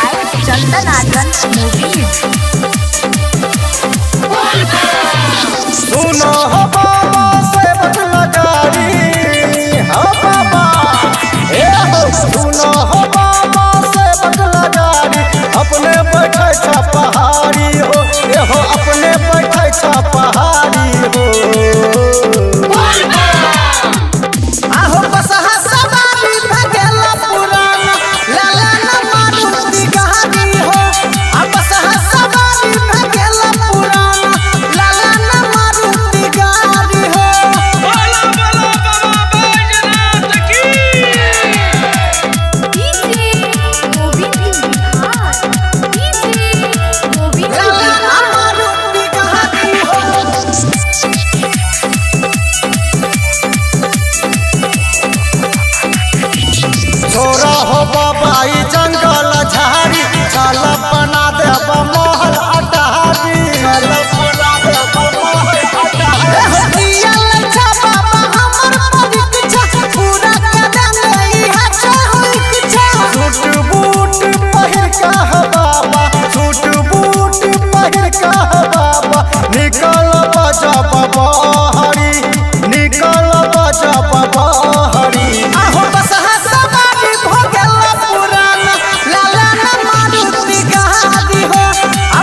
by Chandan Aryan Movies. सुनो हो बाबा से बदला गाड़ी हो बाबा सुनो हो बाबा से बदला गाड़ी अपने बैठे छा पहाड़ी हो अपने बैठे छा पहाड़ी हो आहो बसहा सवारी भगेला पुराना लाला न मारुति गाड़ी हो बसहा सवारी भगेला पुराना लाला न मारुति गाड़ी हो बोला बोला बाबा बैजनाथ की लाला न मारुति गाड़ी हो छोरा हो बाबा ई जंगल झाड़ी चल बना देब महल अटारी चल बना देब महल अटारी दिया लच्छा बाबा हमर परीक्षा पूरा कदम इहा चाहइक छा सूट बूट पहिर का बाबा सूट बूट पहिर का बाबा निकल बजा बाबा हरी निकल बजा बाबा हरी आहो बसहा सवारी भगेला पुराना लाला न मारुति गाड़ी हो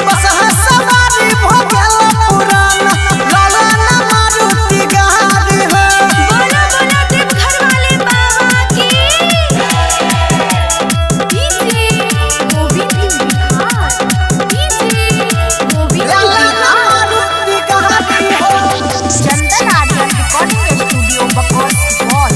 बसहा सवारी भगेला पुराना लाला न मारुति गाड़ी हो बोला बोला देवघर वाले बाबा की लाला न मारुति गाड़ी हो Chandan Aryan recording studio Bakaur mall.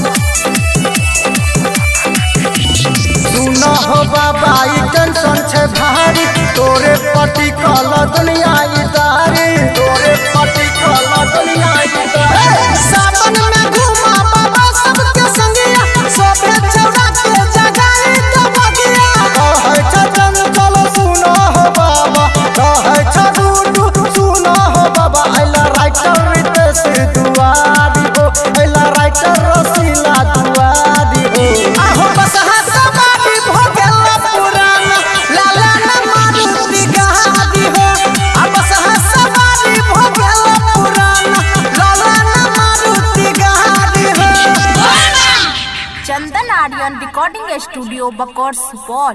सुना हो बाबा ई टेंशन छे भारी तोरे पति कल दुनिया ई तारी तोरे पति कल दुनिया ई तारी सावन में घुमा बाबा सबके संगिया सोभे चौड़ा के जगाई के बगिया कहै छ चंचल सुना हो बाबा कहै छ डूडू सुना हो बाबा आइला राइटर रितेश दुआरी हो आइला राइटर रसीला दुआरी हो आहो बसहा सवारी भगेला पुराना लाला न मारुति गाड़ी हो बसहा सवारी भगेला पुराना लाला न मारुति गाड़ी हो चंदन आर्यन रिकॉर्डिंग स्टूडियो बकौर सुपौल।